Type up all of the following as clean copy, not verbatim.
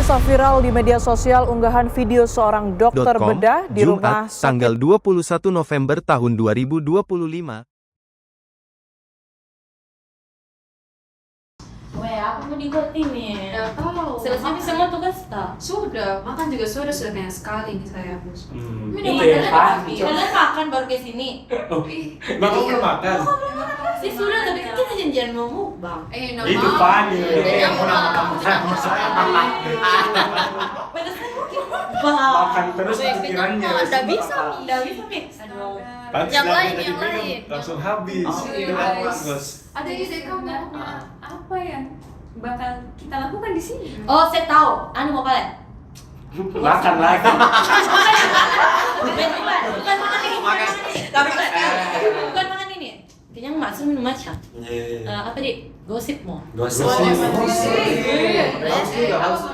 Pemirsa, viral di media sosial unggahan video seorang dokter bedah di rumah Jumat, tanggal 21 November tahun 2025. Weh, aku mau dibuat ini. Ya tahu. Selesai semua tugas tak? Sudah, makan juga sudah banyak sekali nih saya. Ini Itu ya Pak. kalian makan baru ke sini. Bang belum makan. Sih sudah, tapi kan kita janjian mau mukbang. Itu Pak. Yang makan Bang. terus pikirannya. Nggak bisa nih. Udah bisa nih. Aduh. Yang lain. Langsung habis. Bagus. Ada ide kamu apa yang bakal kita lakukan di sini? Oh, saya tahu. Anu mau kalian? Makan lagi. Bukan makan ini. Bukan makan ini. Kayaknya maksud minum matcha. Apa di? Gosip mau. Gosip.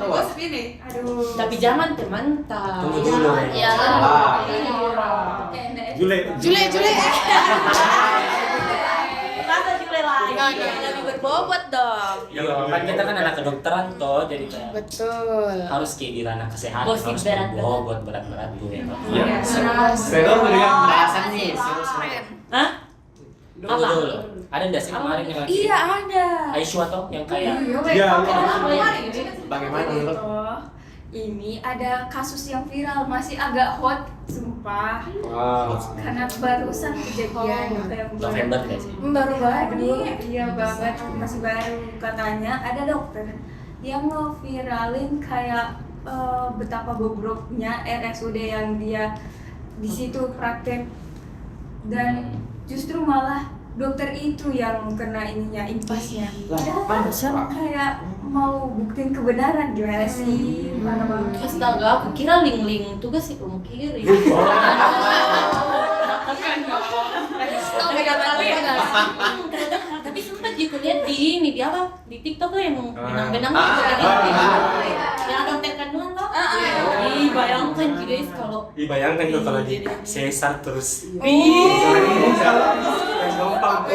Gosip ini. Aduh. Tapi zaman teman tak. Tunggu dulu. Ya. Jule. Kata Jule lagi. Lebih berbobot dong. Ya kan kita kan anak kedokteran toh, jadi kayak Betul. harus kayak di ranah kesehatan Gosip harus berat-berat. berbobot berat-berat tuh ya. Saya memberikan pembahasan nih, Hah? Tunggu dulu. Ada nggak sih kemarin yang Iya ada. Aisyah toh yang kayak bagaimana menurut? Ini ada kasus yang viral masih agak hot, sumpah. Wow. Karena barusan kejadian November nggak sih? baru iya banget, masih baru. Katanya ada dokter yang ngeviralin kayak betapa bobroknya RSUD yang dia di situ praktek, dan justru malah dokter itu yang kena ininya, impasnya. Padahal kan kayak mau buktiin kebenaran, gimana sih? Mana banget. Astaga, aku kira ling-ling tugas sih kamu kirim. Tapi sempat juga lihat di ini di apa di TikTok tuh yang benang-benang gitu yang ada konten kandungan tuh. Ih, bayangkan guys kalau Bayangkan tuh kalau di sesar terus. Gampang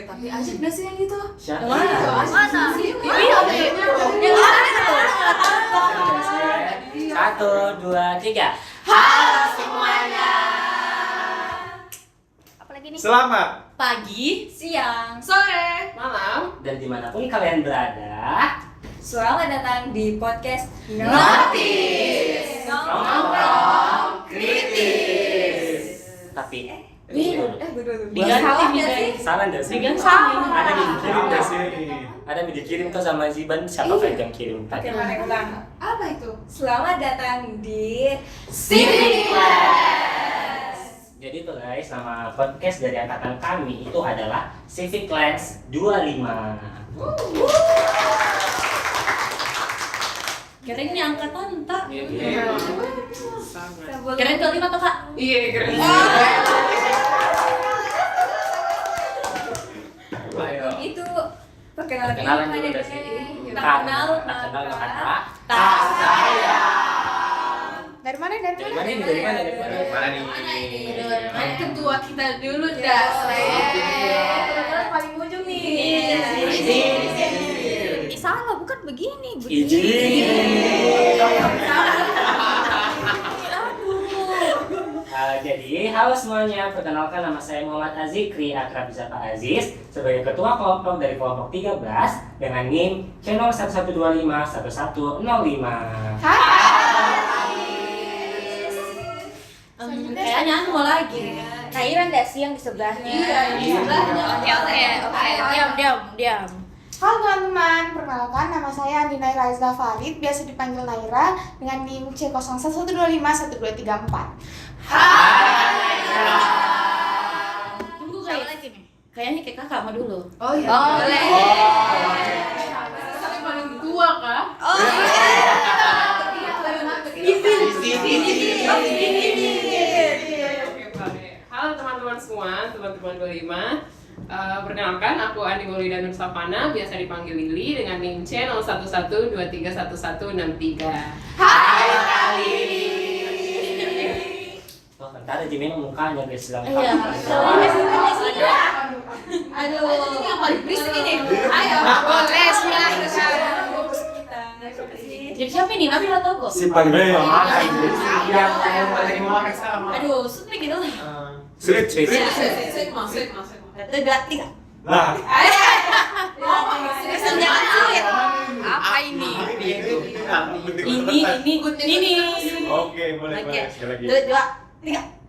Tapi asik gak sih yang gitu? Siapa? Mana? Satu, dua, tiga. Halo semuanya. Apalagi nih? Selamat pagi, Siang, sore, malam. Dan dimanapun kalian berada, selamat datang di podcast Notis. Nongkrong Kritis. Tapi Diganti nih guys. salah nggak sih? Diganti. Ada yang dikirim nggak sih? Ada yang dikirim tuh sama Ziban, siapa yang kirim tadi? Apa itu? Selamat datang di Civic Class. Jadi tuh guys, nama podcast dari angkatan kami itu adalah Civic Class 25. Keren nih angkatan tak? Iya. Keren tuh 5 tuh kak? Iya, keren. Itu perkenalan Perkenalan diri dulu aja dah sih. deh. Tak Tak kenal kenal maka tak Dari mana? Dari mana nih? Dari mana nih? Kan ketua kita dulu dah. Kebetulan paling ujung nih. Salah, bukan begini. Izin. Jadi, halo semuanya, perkenalkan nama saya Muhammad Azikri, akrab disapa Aziz, sebagai ketua kelompok dari kelompok 13 dengan NIM channel 11251105. Kayaknya anu mau lagi. Nah, Iran dah sih yang di sebelahnya. Iya. Oke. Diam. Halo teman-teman, perkenalkan nama saya Andina Raiza Farid, biasa dipanggil Naira dengan NIM C01251234. Tunggu guys. Kayaknya kayak kakak mau dulu. Oh iya. Boleh. Sampai paling tua kah? Oh Halo teman-teman semua, teman-teman 25. Perkenalkan, aku Andi Maulida Nur Sapana, biasa dipanggil Lili dengan NIM C 0112311163. Hai kali. Oh, bentar aja memang mukanya guys sedang Iya. Aduh, yang paling berisik ini. Ayo, boleh silakan. Siapa ini? Nabil atau Go? Si paling makan. Yang paling makan sama. Aduh, supik gitu. Sulit. Masuk. 1, 2, 3. Nah, Jangan sulit. Apa ini? Ini. oke, boleh. Oke. Sekali lagi. 1, 2, 3.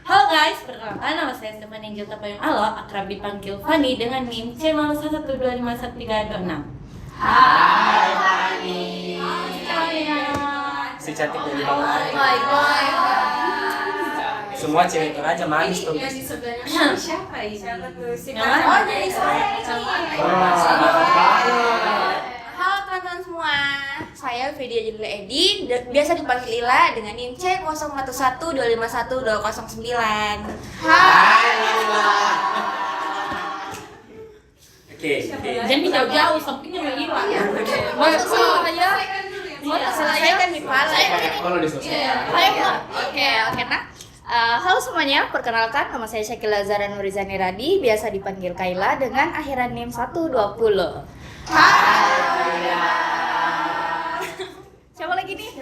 Halo guys, perkenalkan nama saya teman Angel Tapayung Alo, akrab dipanggil Fanny dengan NIM C01251326. Hai Fanny. Si cantik dari bawah. Semua cewek Toraja manis tuh. Siapa ini? Siapa tuh? Si Oh, jadi saya Halo teman-teman semua, saya Vidya Jedila Edi, biasa dipanggil Ila dengan NIM C0112512009. Oke. jangan jauh-jauh, sampingnya lagi Pak. Selesaikan di pala. Kalau diselesaikan. Oke, nah. Halo semuanya, perkenalkan nama saya Syakila Zara Nurizani Radi, biasa dipanggil Kaila dengan akhiran NIM 120. Siapa lagi nih?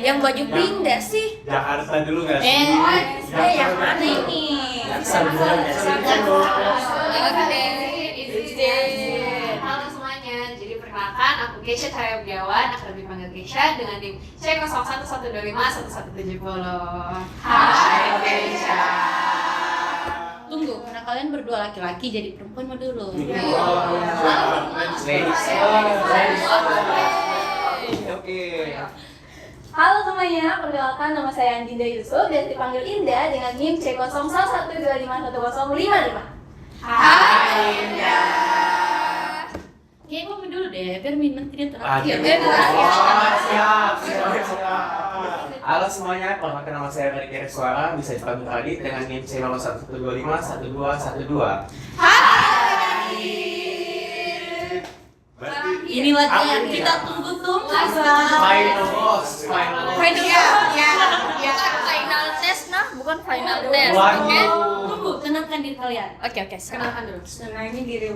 Yang baju pink dah sih? Jakarta dulu nggak sih? Yang mana ini? Halo semuanya, jadi perkenalkan aku Keisha Cahaya Biawan, akan dipanggil Keisha dengan NIM C01125170. Hai Keisha. Tunggu, karena kalian berdua laki-laki jadi perempuan mah dulu. Oke. Halo semuanya, perkenalkan nama saya Andinda Yusuf, biasa dipanggil Indah dengan NIM C01125105. Hai Indah. Oke, kamu dulu deh, biar nanti dia Siap. Halo semuanya, perkenalkan nama saya Riki Suara, bisa dipanggil Radit dengan NIM C01251212. Inilah dia yang kita tunggu-tunggu. Final boss. Final test nah, bukan final test. Oke. Tunggu, tenangkan diri kalian. Oke, Kenalkan dulu. Senangnya diri.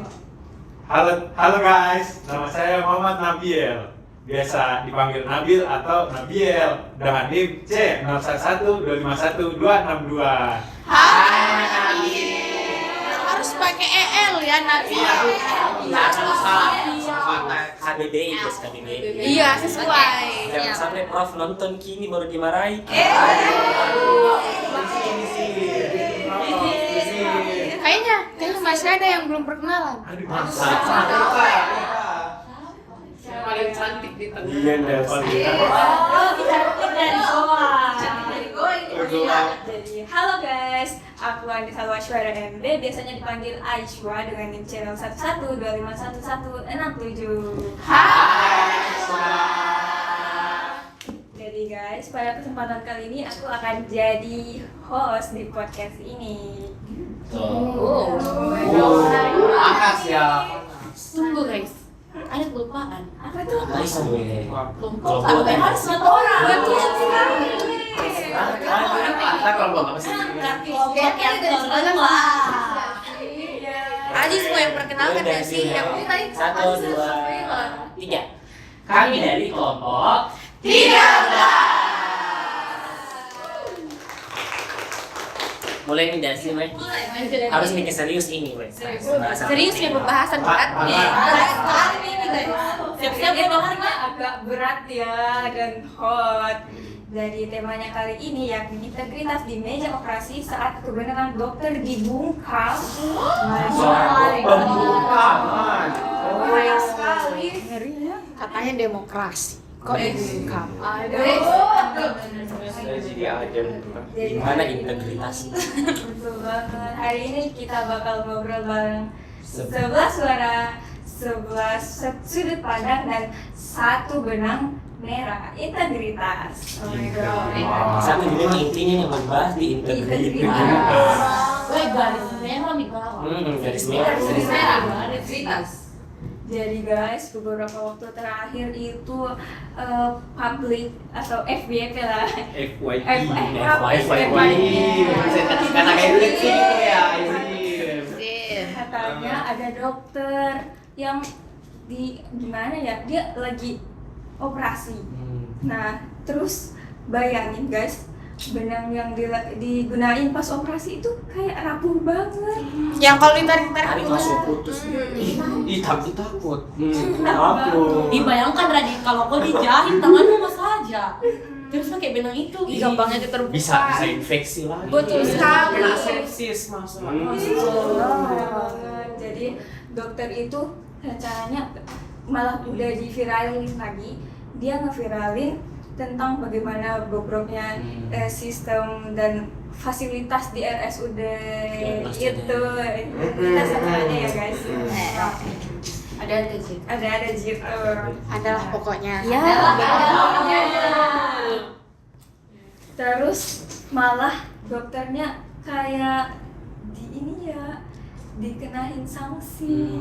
Halo guys, nama saya Muhammad Nabil. Biasa dipanggil Nabil atau Nabiel dengan NIM C01251262. Hai Nabil. Harus pakai EL ya Nabi. KBBI guys, KBBI. Iya, sesuai. Jangan sampai prof nonton kini baru dimarahi. Kayaknya masih ada yang belum perkenalan. Yang paling cantik di tengah. Iya, paling Jadi, halo guys, aku Andi Salwashwara MB, biasanya dipanggil Aishwa dengan NIM channel 11251167. Jadi guys, pada kesempatan kali ini aku akan jadi host di podcast ini. Angkas ya. Tunggu guys, ada kelupaan. Apa itu? Kelompok. Harus satu orang. Betul sekali. Kita kelompok apa sih? Kelompok yang terlemah. Aji semua yang perkenalkan ya sih, yang mulai. 1, 2, 3. Kami dari kelompok 13. mulai nih dasi, weh. Harus mikir serius ini, weh. Serius ya pembahasan berat nih. Siap-siap ya bahannya agak berat ya dan hot. Jadi temanya kali ini yakni integritas di meja operasi saat kebenaran dokter dibungkam. Pembungkaman. Banyak sekali. Katanya demokrasi. Kok dibungkam? Jadi aja. Gimana integritas? Betul banget. Hari ini kita bakal ngobrol bareng 11 suara, 11 sudut pandang dan satu benang merah, integritas. Oh my god. Satu ini intinya yang membahas di integritas. Weh, garis merah di bawah. Garis merah. Integritas. Jadi guys, beberapa waktu terakhir itu public atau FYP lah. FYP. Karena kayak gitu ya. Katanya ada dokter yang gimana ya, dia lagi operasi. Nah, terus bayangin guys, benang yang digunain pas operasi itu kayak rapuh banget. Yang kalau ditarik-tarik langsung putus. Ih, takut. Dibayangkan Radit kalau kau dijahit tanganmu mas saja. Terus pakai benang itu. gampangnya terbuka. Bisa infeksi lagi. Betul sekali. Kena sepsis masalah. Jadi dokter itu rencananya malah udah diviralin lagi. Dia ngeviralin tentang bagaimana bobroknya sistem dan fasilitas di RSUD itu. Kita sama aja ya guys. Ada gitu. Adalah pokoknya. Ya, terus malah dokternya kayak dikenain sanksi.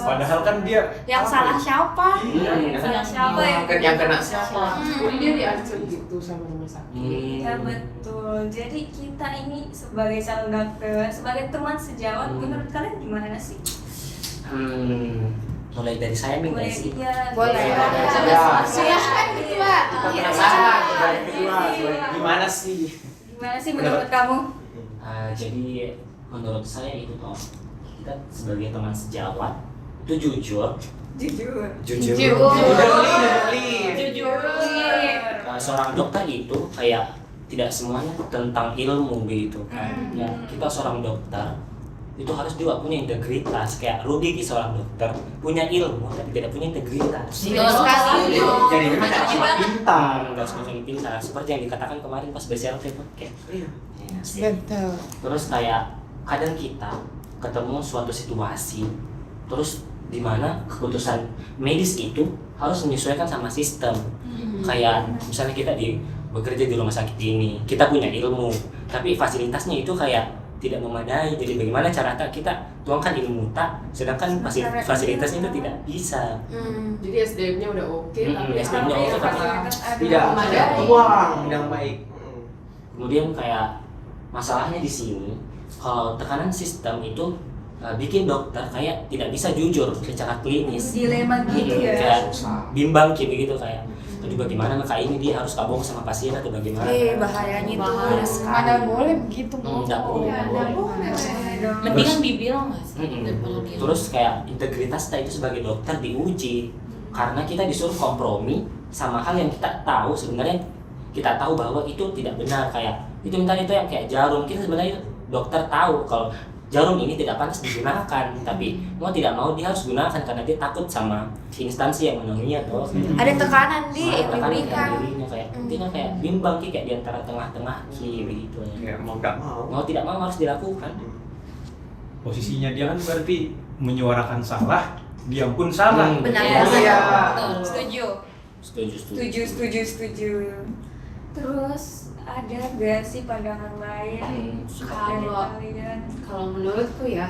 Padahal kan dia Yang salah siapa? Yang kena siapa? Jadi dia diancam gitu sama rumah sakit. Ya betul. Jadi kita ini sebagai calon dokter, sebagai teman sejawat, menurut kalian gimana sih? Mulai dari saya nih guys sih. Boleh. Silahkan kedua. Gimana sih? Gimana sih menurut kamu? Jadi menurut saya itu toh kita sebagai teman sejawat itu jujur. Seorang dokter itu kayak tidak semuanya tentang ilmu gitu kan. Ya, kita seorang dokter itu harus juga punya integritas. Kayak Rudy seorang dokter punya ilmu tapi tidak punya integritas. Jadi memang tidak pintar. Enggak semuanya pintar. Seperti yang dikatakan kemarin pas BCLT podcast. Betul. Terus kayak kadang kita ketemu suatu situasi, terus di mana keputusan medis itu harus menyesuaikan sama sistem. Kayak misalnya kita bekerja di rumah sakit ini, kita punya ilmu, tapi fasilitasnya itu kayak tidak memadai. Jadi bagaimana cara kita tuangkan ilmu sedangkan fasilitasnya itu tidak bisa. Jadi SDM-nya udah oke, tapi SDM-nya oke, tapi tidak ada uang yang baik. Kemudian kayak masalahnya di sini, kalau tekanan sistem itu bikin dokter kayak tidak bisa jujur secara klinis. Dilema gitu ya. Kayak bimbang kayak begitu kayak. Jadi bagaimana maka ini dia harus kabur sama pasien atau bagaimana? Bahayanya itu. Mana boleh begitu. Tidak boleh. Mendingan dibilang mas. Terus kayak integritas kita itu sebagai dokter diuji karena kita disuruh kompromi sama hal yang kita tahu sebenarnya kita tahu bahwa itu tidak benar. Kayak itu misalnya itu yang kayak jarum, kita sebenarnya dokter tahu kalau jarum ini tidak pantas digunakan, tapi mau tidak mau dia harus gunakan karena dia takut sama instansi yang menaunginya toh. Ada tekanan yang tekanan diberikan. dirinya kayak dia kayak bimbang kayak di antara tengah-tengah begitu Ya, mau nggak mau. mau tidak mau harus dilakukan. posisinya dia kan berarti menyuarakan salah, dia pun salah. Benar. Iya. Setuju. Terus ada gak sih pandangan lain dari kalian? Kalau menurutku ya,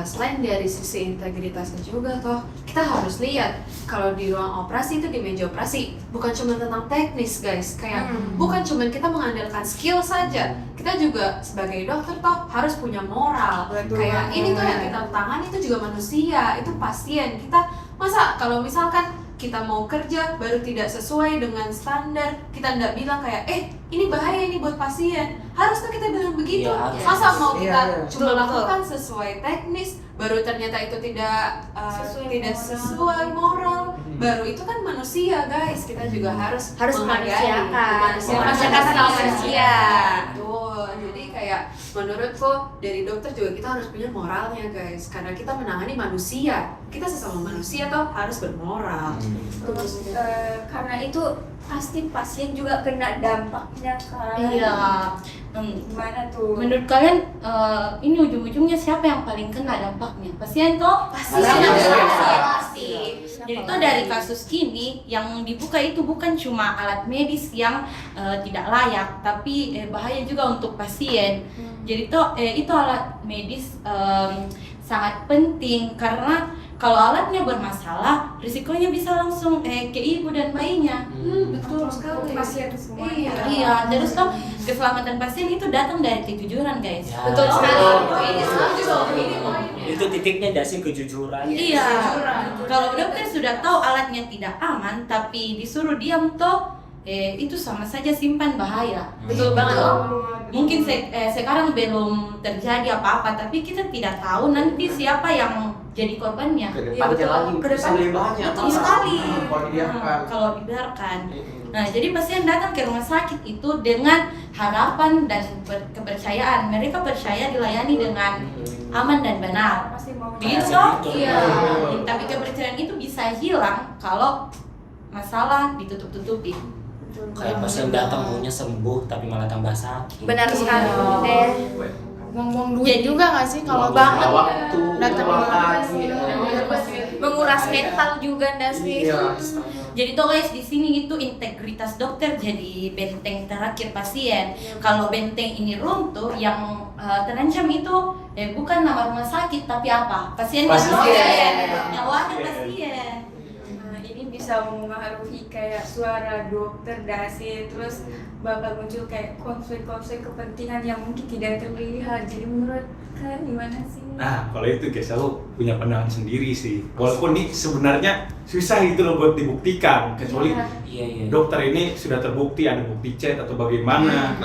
selain dari sisi integritasnya juga toh, kita harus lihat kalau di ruang operasi itu di meja operasi bukan cuma tentang teknis guys, kayak bukan cuma kita mengandalkan skill saja, kita juga sebagai dokter toh harus punya moral. Kayak ini tuh yang kita tangani itu juga manusia, itu pasien. Kita masa kalau misalkan kita mau kerja baru tidak sesuai dengan standar, kita nggak bilang kayak ini bahaya ini buat pasien, harusnya kita bilang begitu. Masa mau kita cuma lakukan sesuai teknis baru ternyata itu tidak sesuai moral, baru itu kan manusia guys, kita juga harus Manusiakan manusia. Tuh, jadi kayak menurutku dari dokter juga kita harus punya moralnya guys, karena kita menangani manusia, kita sesama manusia toh harus bermoral. Terus karena itu pasti pasien juga kena dampaknya kan. Iya. Gimana tuh? Menurut kalian ini ujung-ujungnya siapa yang paling kena dampaknya? Pasien toh? Pasti. Jadi tuh dari kasus ini yang dibuka itu bukan cuma alat medis yang tidak layak, tapi bahaya juga untuk pasien. Jadi tuh itu alat medis sangat penting karena kalau alatnya bermasalah, risikonya bisa langsung ke ibu dan bayinya. Betul sekali. Pasien semua. Iya, terus toh keselamatan pasien itu datang dari kejujuran, guys. Ya. Betul sekali. Ini setuju. Ini Itu titiknya dari kejujuran. Iya. Kalau dokter sudah tahu alatnya tidak aman, tapi disuruh diam toh, itu sama saja simpan bahaya. Betul banget. Mungkin sekarang belum terjadi apa-apa, tapi kita tidak tahu nanti siapa yang jadi korbannya. Kedepannya lagi bisa lebih banyak. Betul sekali. Kalau dibiarkan. Kalau dibiarkan. Nah, jadi pasien datang ke rumah sakit itu dengan harapan dan kepercayaan. Mereka percaya dilayani dengan aman dan benar. Pasti mau Begitu toh? Iya. Tapi kepercayaan itu bisa hilang kalau masalah ditutup-tutupi. Kayak pasien datang maunya sembuh tapi malah tambah sakit. Benar sekali. buang-buang duit juga nggak sih kalau banget waktu datang uang ke lagi. menguras mental juga nggak sih? Iya. Jadi tuh guys, di sini itu integritas dokter jadi benteng terakhir pasien. Kalau benteng ini runtuh, yang terancam itu bukan nama rumah sakit tapi apa? Pasien. Nyawanya pasien. Nah, ini bisa mempengaruhi kayak suara dokter, dasi, terus bakal muncul kayak konflik-konflik kepentingan yang mungkin tidak terlihat. Jadi menurut kalian gimana sih? Nah, kalau itu guys, aku punya pandangan sendiri sih. Walaupun ini sebenarnya susah gitu loh buat dibuktikan, kecuali Iya. dokter ini sudah terbukti ada bukti chat atau bagaimana.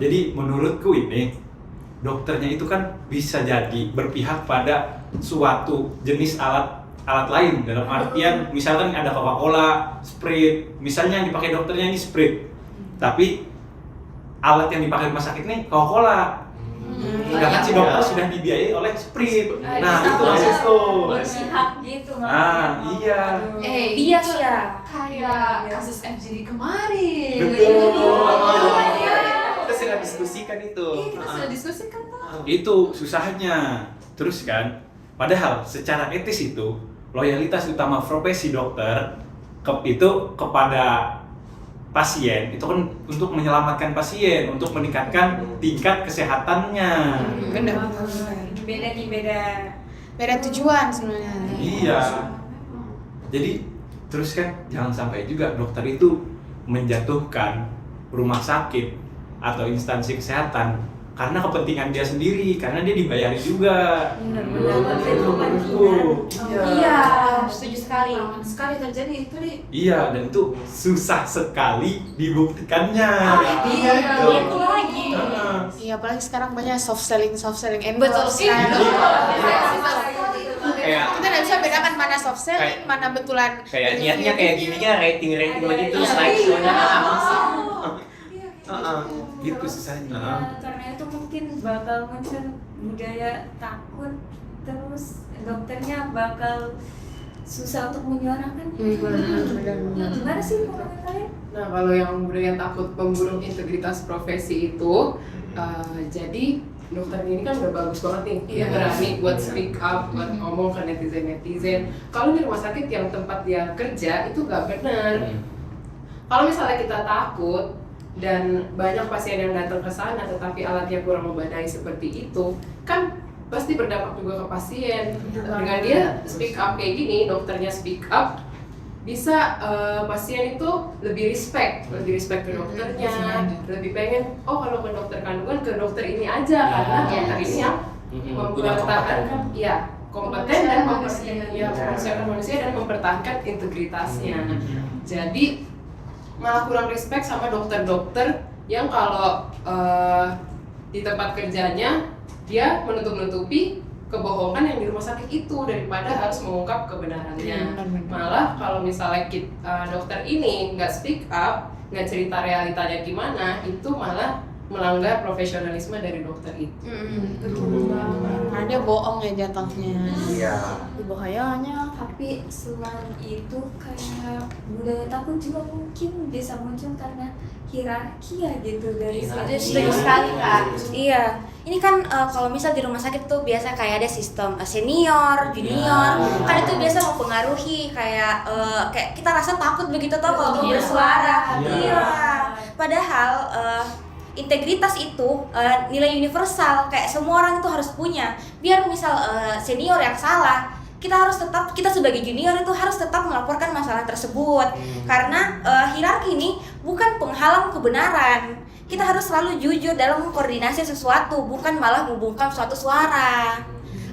Jadi menurutku ini dokternya itu kan bisa jadi berpihak pada suatu jenis alat lain, dalam artian misalkan ada Coca-Cola, Sprite, misalnya yang dipakai dokternya ini Sprite, tapi alat yang dipakai rumah sakit ini Coca-Cola. Sedangkan si dokter sudah dibiayai oleh Sprite. Nah, itu maksud tuh. Berpihak gitu. Ah, iya. Bias ya. Kayak kasus FGD kemarin. Betul. Kita sudah diskusikan itu. Kita sudah diskusikan tuh. Itu susahnya. Terus kan, padahal secara etis itu loyalitas utama profesi dokter itu kepada pasien itu kan untuk menyelamatkan pasien, untuk meningkatkan tingkat kesehatannya. Beda tujuan sebenarnya. Iya. Jadi terus kan jangan sampai juga dokter itu menjatuhkan rumah sakit atau instansi kesehatan karena kepentingan dia sendiri, karena dia dibayari juga. Benar-benar Iya, setuju sekali. Sekali terjadi itu di. Iya, dan itu susah sekali dibuktikannya. Iya. Itu lagi. Iya, apalagi sekarang banyak soft selling Betul sekali. Kayak Kita nggak bisa bedakan mana soft selling, mana betulan. kayak niatnya kayak gini ya, rating lagi terus naik semuanya Gitu susahnya. Karena itu mungkin bakal muncul budaya takut, terus dokternya bakal susah untuk menyuarakan. Gimana sih menurut kalian? Nah, kalau yang budaya takut pembunuh integritas profesi itu, jadi dokter ini kan udah bagus banget nih, dia berani buat speak up, buat ngomong ke netizen. Kalau di rumah sakit yang tempat dia kerja itu gak benar. Kalau misalnya kita takut dan banyak pasien yang datang ke sana tetapi alatnya kurang memadai seperti itu, kan pasti berdampak juga ke pasien. Dengan dia speak up kayak gini, dokternya speak up, bisa pasien itu lebih respect ke dokternya, lebih pengen kalau ke dokter kandungan ke dokter ini aja karena dokter ini yang mempertahankan kompeten dan mempersiapkan manusia dan mempertahankan integritasnya. Jadi malah kurang respect sama dokter-dokter yang kalau di tempat kerjanya dia menutup-nutupi kebohongan yang di rumah sakit itu daripada harus mengungkap kebenarannya. Malah kalau misalnya dokter ini nggak speak up, nggak cerita realitanya gimana, itu malah melanggar profesionalisme dari dokter itu. Karena dia bohong ya jatuhnya. Iya. Bahayanya. Tapi selain itu kayak budaya takut juga mungkin bisa muncul karena hierarki ya gitu dari Setuju sekali Kak. Iya. Ini kan kalau misal di rumah sakit tuh biasa kayak ada sistem senior, junior. Kan itu biasa mempengaruhi kayak kita rasa takut begitu tuh kalau mau bersuara. Iya. Padahal integritas itu nilai universal, kayak semua orang itu harus punya. Biar misal senior yang salah, kita sebagai junior itu harus tetap melaporkan masalah tersebut. Karena hierarki ini bukan penghalang kebenaran. Kita harus selalu jujur dalam mengkoordinasi sesuatu, bukan malah membungkam suatu suara.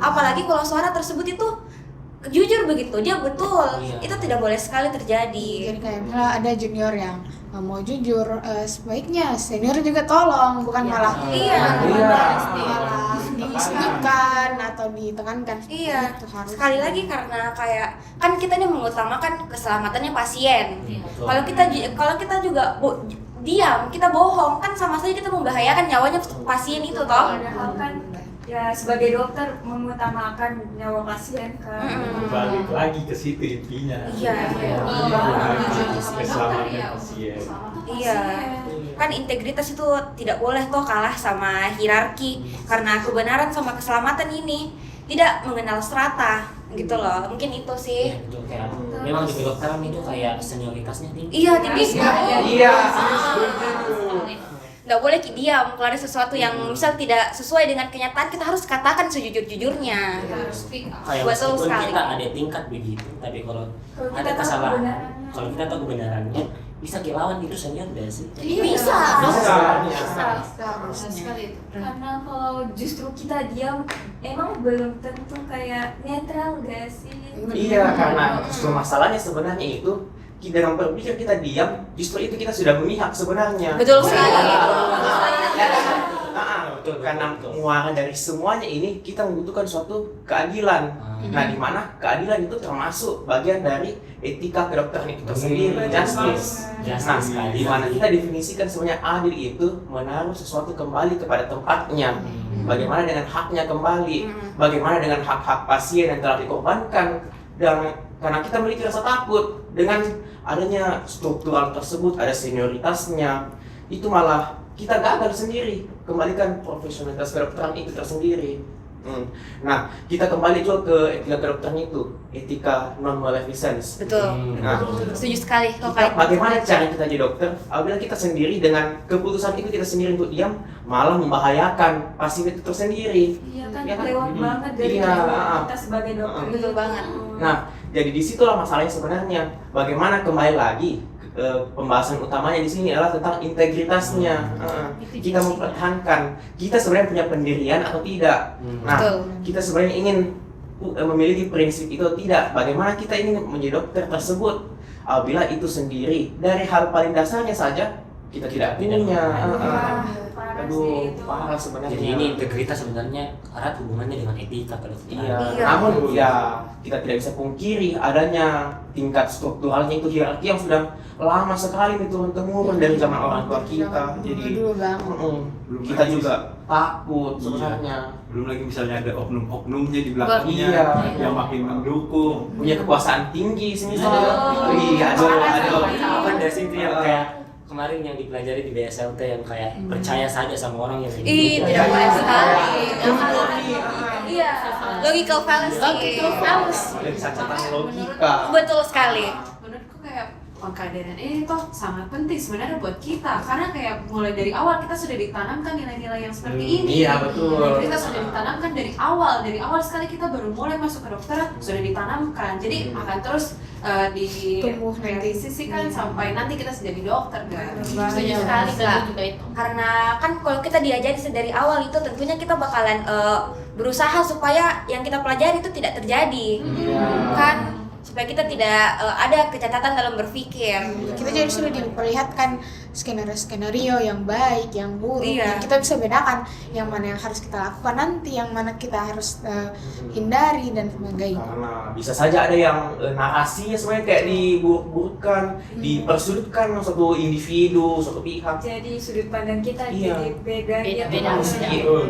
Apalagi kalau suara tersebut itu jujur begitu, dia betul, itu tidak boleh sekali terjadi. Jadi kayak misalnya ada junior yang nggak mau jujur, sebaiknya senior juga tolong, bukan malah malah disebutkan atau ditekankan. Iya, itu harus. sekali lagi karena kayak kan kita ini mengutamakan keselamatannya pasien. Kalau kita juga diam, kita bohong, kan sama saja kita membahayakan nyawanya pasien itu toh. Padahal kan ya sebagai dokter mengutamakan nyawa pasien kan. Balik lagi ke situ intinya. Iya. Keselamatan pasien. Iya. Kan integritas itu tidak boleh toh kalah sama hierarki, karena kebenaran sama keselamatan ini tidak mengenal strata gitu loh. Mungkin itu sih. Iya, betul. Kayak memang di kedokteran itu kayak senioritasnya tinggi. Iya, tinggi sekali. Iya. Nggak boleh diam kalau ada sesuatu yang misal tidak sesuai dengan kenyataan, kita harus katakan sejujur-jujurnya. Kayak Betul meskipun sekali. kita ada tingkat begitu, tapi kalau ada kesalahan, kalau kita tahu kebenarannya, bisa lawan itu senior gak sih? Bisa. Karena kalau justru kita diam, emang belum tentu kayak netral gak sih? Iya, karena justru masalahnya sebenarnya itu dalam berpikir kita diam, justru itu kita sudah memihak sebenarnya. Betul sekali. Betul, karena muara dari semuanya ini kita membutuhkan suatu keadilan. Nah, di mana keadilan itu termasuk bagian dari etika kedokteran itu tersendiri, justice. Nah, di mana kita definisikan sebenarnya adil itu menaruh sesuatu kembali kepada tempatnya. Bagaimana dengan haknya kembali? Bagaimana dengan hak-hak pasien yang telah dikorbankan? Dan karena kita memiliki rasa takut dengan adanya struktural tersebut, ada senioritasnya, itu malah kita gagal sendiri. Kembalikan profesionalitas kedokteran itu tersendiri. Nah, kita kembali juga ke etika kedokteran itu, etika non-maleficence. Betul. Nah, setuju sekali. bagaimana cara kita jadi dokter? Apabila kita sendiri dengan keputusan itu kita sendiri untuk diam, malah membahayakan pasien itu tersendiri. Iya kan, Ya kan? lewat banget dari kita sebagai dokter. Betul banget. Nah, jadi disitulah masalahnya sebenarnya. Bagaimana kembali lagi pembahasan utamanya di sini adalah tentang integritasnya. Kita mempertahankan kita sebenarnya punya pendirian atau tidak. Nah, kita sebenarnya ingin memiliki prinsip itu atau tidak. Bagaimana kita ingin menjadi dokter tersebut? Apabila itu sendiri dari hal paling dasarnya saja kita tidak punya. Aduh, parah sebenarnya. Jadi ini integritas sebenarnya erat hubungannya dengan etika kedokteran. Iya. Namun ya kita tidak bisa pungkiri adanya tingkat strukturalnya itu hierarki yang sudah lama sekali turun-temurun dari zaman orang tua kita. Jadi kita juga takut sebenarnya. Belum lagi misalnya ada oknum-oknumnya di belakangnya yang makin mendukung, punya kekuasaan tinggi semisal. Iya, aduh. Apa dari situ yang kayak kemarin yang dipelajari di BSLT yang kayak percaya saja sama orang yang tidak boleh sekali. Iya, logical fallacy. Ada cacatan logika. Betul sekali. Menurutku kayak pengkaderan ini toh sangat penting sebenarnya buat kita, karena kayak mulai dari awal kita sudah ditanamkan nilai-nilai yang seperti ini. Iya, betul. Kita sudah ditanamkan dari awal sekali kita baru mulai masuk ke dokter sudah ditanamkan, jadi akan terus tumbuh nanti sisikan sampai nanti kita sudah jadi dokter kan. Setuju sekali Kak. Karena kan kalau kita diajari dari awal itu tentunya kita bakalan berusaha supaya yang kita pelajari itu tidak terjadi. Kan supaya kita tidak ada kecacatan dalam berpikir. Kita jadi sudah diperlihatkan skenario yang baik, yang buruk. Iya. Kita bisa bedakan yang mana yang harus kita lakukan nanti, yang mana kita harus hindari dan sebagainya. Karena bisa saja ada yang narasinya sebenarnya kayak diburuk-burukkan, dipersudutkan suatu individu, suatu pihak. Jadi sudut pandang kita Iya. jadi beda.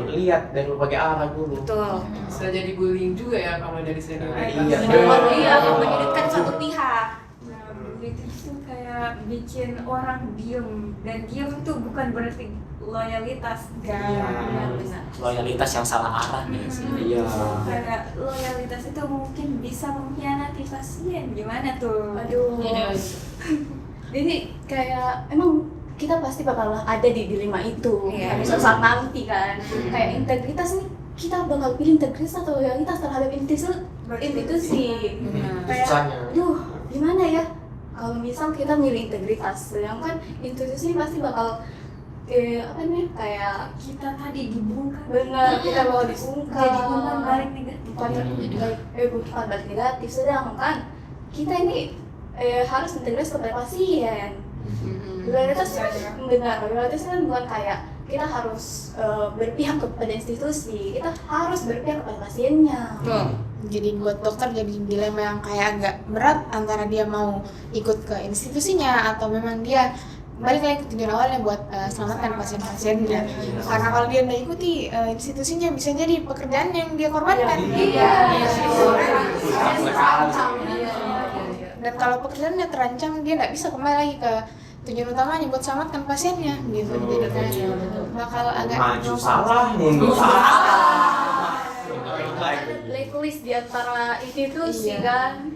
Lihat dari berbagai arah dulu. Betul. Bisa jadi bullying juga ya kalau dari senioritas. Iya. Menyudutkan satu pihak. Itu kayak bikin orang diem, dan diem itu bukan berarti loyalitas kan. Loyalitas yang salah arah nih sih. Iya. Kayak loyalitas itu mungkin bisa mengkhianati pasien, gimana tuh? Aduh. Jadi kayak emang kita pasti bakal ada di dilema itu. Kayak suatu saat nanti kan, kayak integritas nih, kita bakal pilih integritas atau loyalitas terhadap institusi. Kayak, gimana ya? Kalau misal kita milih integritas, sedangkan institusi pasti bakal kayak kita tadi dibungkam. benar, kita bakal dibungkam. Jadi bukan balik negatif. Bukan balik negatif, sedangkan kita ini harus integritas kepada pasien. Loyalitas kan bukan kayak kita harus berpihak kepada institusi, kita harus berpihak kepada pasiennya. Jadi buat dokter jadi dilema yang kayak agak berat antara dia mau ikut ke institusinya atau memang dia balik lagi ke tujuan awalnya buat selamatkan pasien-pasiennya. Karena kalau dia nggak ikuti institusinya bisa jadi pekerjaan yang dia korbankan. Dan kalau pekerjaannya terancam, dia nggak bisa kembali lagi ke tujuan utamanya buat selamatkan pasiennya gitu. Jadi kayak bakal agak maju salah, mundur salah. Blacklist di antara institusi kan.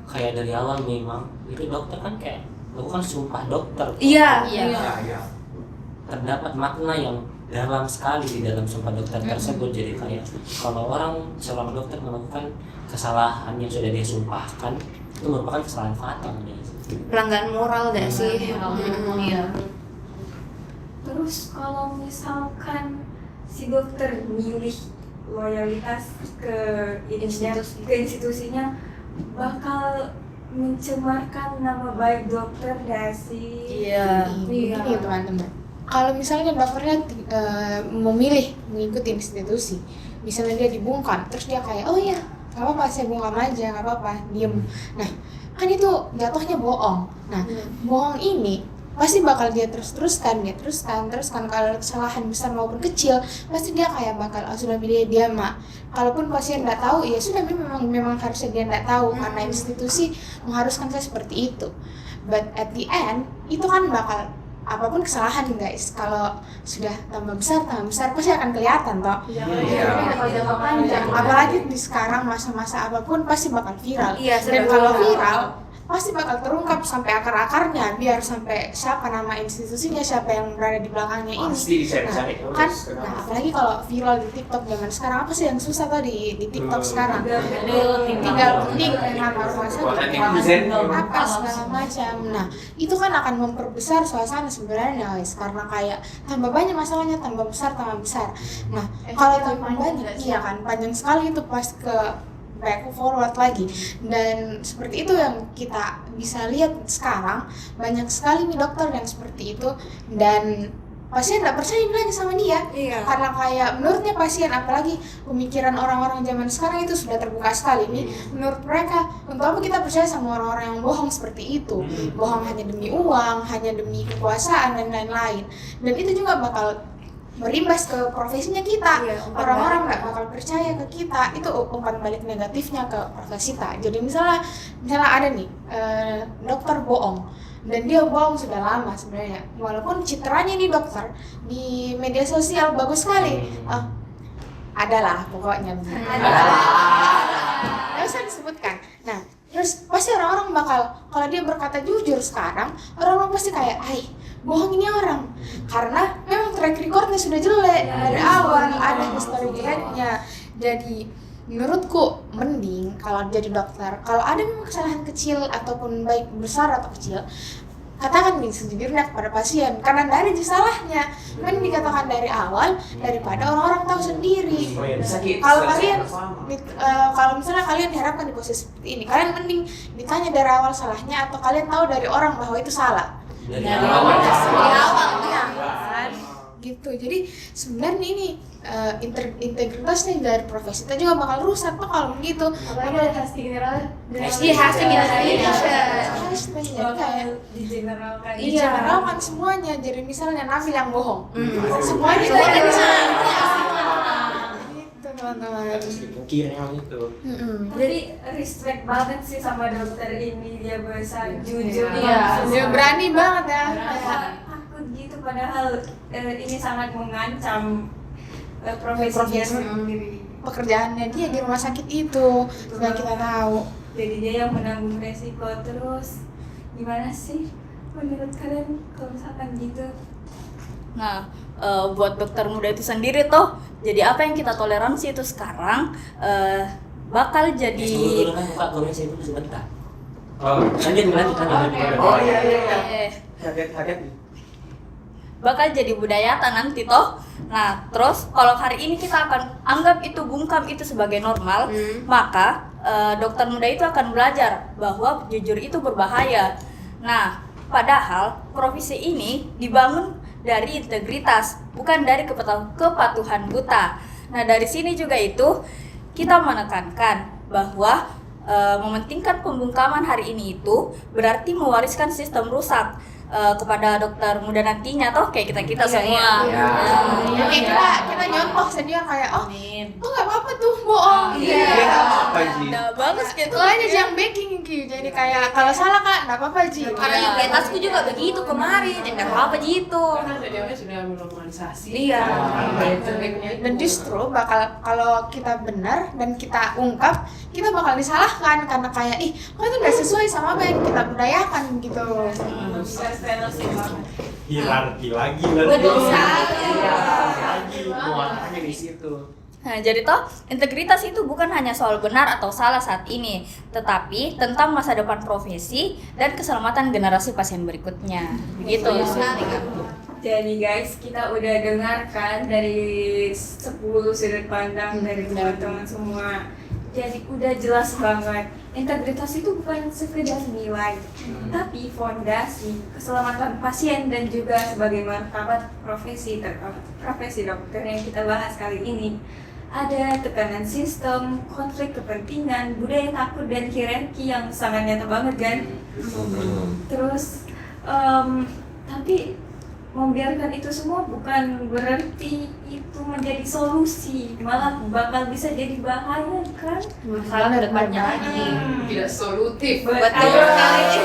Kayak dari awal memang itu dokter kan kayak melakukan sumpah dokter. Iya. Terdapat makna yang dalam sekali di dalam sumpah dokter tersebut. Jadi kayak kalau seorang dokter melakukan kesalahan yang sudah dia sumpahkan, itu merupakan kesalahan fatal. Pelanggaran moral gak sih? Iya. Terus kalau misalkan si dokter milih loyalitas ke institusinya, bakal mencemarkan nama baik dokter gak sih? Iya teman-teman. Kalau misalnya dokternya memilih mengikuti institusi, misalnya dia dibungkam, terus dia kayak, oh iya, nggak apa-apa, saya bungkam aja, nggak apa-apa, diem. Nah, kan itu jatuhnya bohong. Nah, bohong ini pasti bakal dia teruskan kalau kesalahan besar maupun kecil, pasti dia kayak bakal sudah dia mak. Kalaupun pasien nggak tahu, ya sudah memang harusnya dia nggak tahu karena institusi mengharuskan saya seperti itu. But at the end itu kan bakal apapun kesalahan guys, kalau sudah tambah besar pasti akan kelihatan toh. Apalagi di sekarang masa-masa apapun pasti bakal viral. Dan kalau viral pasti bakal terungkap sampai akar-akarnya, biar sampai siapa nama institusinya, siapa yang berada di belakangnya ini. Nah, apalagi kalau viral di TikTok zaman sekarang, apa sih yang susah tuh di TikTok sekarang? Tinggal link nama rumah sakit, apa segala macam. Nah, itu kan akan memperbesar suasana sebenarnya guys, karena kayak tambah banyak masalahnya, tambah besar. Nah, kalau tambah banyak, iya kan panjang sekali itu pas ke back forward lagi. Dan seperti itu yang kita bisa lihat sekarang, banyak sekali nih dokter yang seperti itu, dan pasien nggak percaya lagi sama dia. Karena kayak menurutnya pasien, apalagi pemikiran orang-orang zaman sekarang itu sudah terbuka sekali nih. Menurut mereka, untuk apa kita percaya sama orang-orang yang bohong seperti itu, bohong hanya demi uang, hanya demi kekuasaan dan lain-lain. Dan itu juga bakal berimbas ke profesinya kita. Orang-orang nggak bakal percaya ke kita, itu umpan balik negatifnya ke profesi kita. Jadi misalnya ada nih dokter bohong, dan dia bohong sudah lama sebenarnya, walaupun citranya nih dokter di media sosial bagus sekali, adalah pokoknya nggak usah disebutkan. Nah, terus pasti orang-orang bakal, kalau dia berkata jujur sekarang, orang-orang pasti kayak, bohong ini orang, karena memang track recordnya sudah jelek dari awal, ada history jeleknya. Jadi menurutku mending kalau jadi dokter, kalau ada memang kesalahan kecil ataupun baik besar atau kecil, katakan sejujurnya kepada pasien, karena tidak ada salahnya. Mending dikatakan dari awal daripada orang-orang tahu sendiri. Kalau kalian, kalau misalnya kalian diharapkan di posisi seperti ini, kalian mending ditanya dari awal salahnya, atau kalian tahu dari orang bahwa itu salah. Dari awal kan gitu. Jadi sebenarnya ini integritasnya dari profesi kita juga bakal rusak tuh kalau begitu. Apalagi ada casting generalkan semuanya. Jadi misalnya Nabil yang bohong, semuanya bisa teman-teman. Itu. Jadi respect banget sih sama dokter ini, dia bisa jujur. Dia berani banget ya. Takut gitu, padahal ini sangat mengancam profesinya sendiri. Pekerjaannya dia di rumah sakit itu sudah kita tahu. Jadi dia yang menanggung resiko. Terus gimana sih menurut kalian kalau misalkan gitu? Nah, buat dokter muda itu sendiri toh, jadi apa yang kita toleransi itu sekarang bakal jadi Dulu kan buka komensi itu sebentar. Lanjut lanjutkan. Oh iya. Hati-hati. bakal jadi budayata nanti toh. Nah, terus kalau hari ini kita akan anggap itu bungkam itu sebagai normal, maka dokter muda itu akan belajar bahwa jujur itu berbahaya. Nah, padahal profesi ini dibangun dari integritas, bukan dari kepatuhan buta. Nah, dari sini juga itu kita menekankan bahwa mementingkan pembungkaman hari ini itu berarti mewariskan sistem rusak kepada dokter muda nantinya toh, kayak kita semua. Kita nyontoh senior kayak tuh nggak apa-apa tuh bohong. Nah, bagus gitu. Lo aja yang backing Ki. Jadi kayak kalau salah Kak nggak apa-apa Ji. Karena di atasku juga begitu kemarin, nggak apa-apa gitu. Karena seniornya sudah menormalisasi. Iya. Dan justru bakal kalau kita benar dan kita ungkap, kita bakal disalahkan karena kayak kok itu nggak sesuai sama apa yang kita budayakan gitu. Hierarki lagi Betul sekali. Muatannya di situ. Nah, jadi toh integritas itu bukan hanya soal benar atau salah saat ini, tetapi tentang masa depan profesi dan keselamatan generasi pasien berikutnya. Begitu. Jadi guys, kita udah dengarkan dari 10 sudut pandang dari teman-teman semua. Jadi udah jelas banget, integritas itu bukan sekedar nilai, tapi fondasi keselamatan pasien dan juga sebagai martabat profesi dokter yang kita bahas kali ini. Ada tekanan sistem, konflik kepentingan, budaya takut dan hierarki yang sangat nyata banget kan. Terus tapi membiarkan itu semua bukan berarti itu menjadi solusi, malah bakal bisa jadi bahaya kan. Masalah depannya lagi. Tidak solutif. Betul sekali.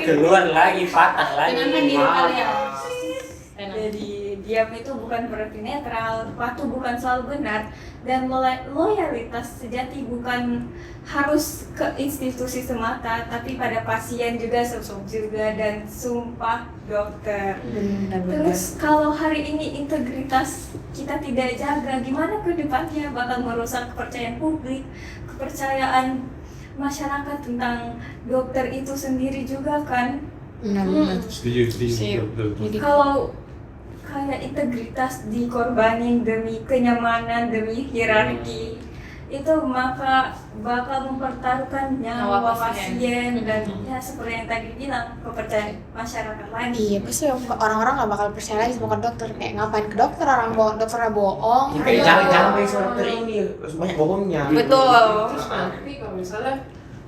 Keluar lagi, patah lagi. Tenangkan diri kalian. Jadi diam itu bukan berarti netral, patuh bukan selalu benar, dan loyalitas sejati bukan harus ke institusi semata, tapi pada pasien juga, dan sumpah dokter. Terus kalau hari ini integritas kita tidak jaga, gimana ke depannya? Bakal merusak kepercayaan publik, kepercayaan masyarakat tentang dokter itu sendiri juga kan. Setuju. Kalau kayak integritas dikorbanin demi kenyamanan, demi hierarki, itu maka bakal mempertaruhkan nyawa pasien dan ya seperti yang tadi bilang, kepercayaan masyarakat lagi. Iya, pasti orang-orang nggak bakal percaya lagi sama dokter. Kayak ngapain ke dokter, orang dokternya bohong. Jangan sama dokter ini, banyak bohongnya. Betul. Terus nanti kalau misalnya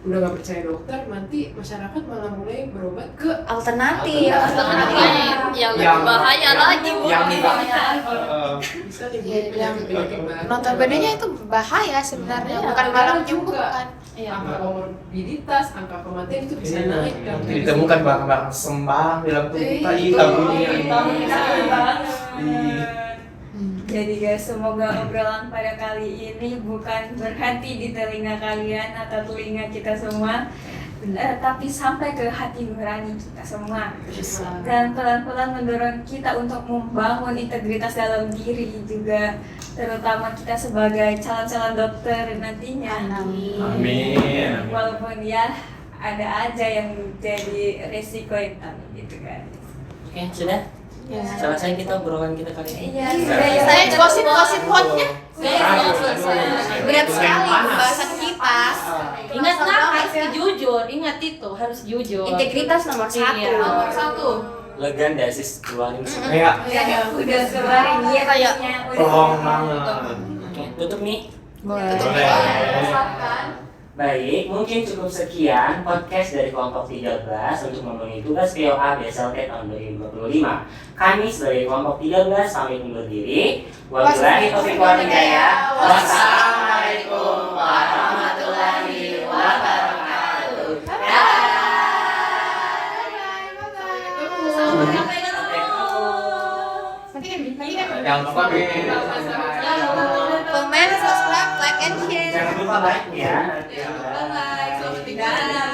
udah gak percaya dokter, nanti masyarakat malah mulai berobat ke Alternatif. Yang lebih bahaya lagi mungkin. bisa timbul yang penyakit baru. notabene-nya itu bahaya sebenarnya, bukan malah menyembuhkan. Angka komorbiditas, angka kematian itu bisa naik. Ditemukan barang-barang sembang dalam tubuh kita, tabunnya. Jadi guys, semoga obrolan pada kali ini bukan berhenti di telinga kalian atau telinga kita semua, tapi sampai ke hati nurani kita semua, dan pelan-pelan mendorong kita untuk membangun integritas dalam diri juga, terutama kita sebagai calon-calon dokter nantinya. Amin. Walaupun ya ada aja yang jadi resiko itu gitu kan. Oke, sudah? Selesai kita obrolan kita kali ini. Iya, Saya gosip hotnya. Berat sekali pembahasan kita. Ingat harus jujur, ingat itu harus jujur. Integritas nomor 1. Iya. Nomor 1. Lega nggak sih keluarin semua? Kayak udah keluarin dia Kayak bohong banget. Oke, tutup nih. Boleh. Baik, mungkin cukup sekian podcast dari kelompok 13 untuk memenuhi tugas POA BSLT tahun 2025. Kami sebagai kelompok 13 pamit undur diri. Wabillahi taufiq wal hidayah. Wassalamualaikum warahmatullahi wabarakatuh. Jangan lupa komen, subscribe, like, and share. Jangan lupa like ya. Bye bye.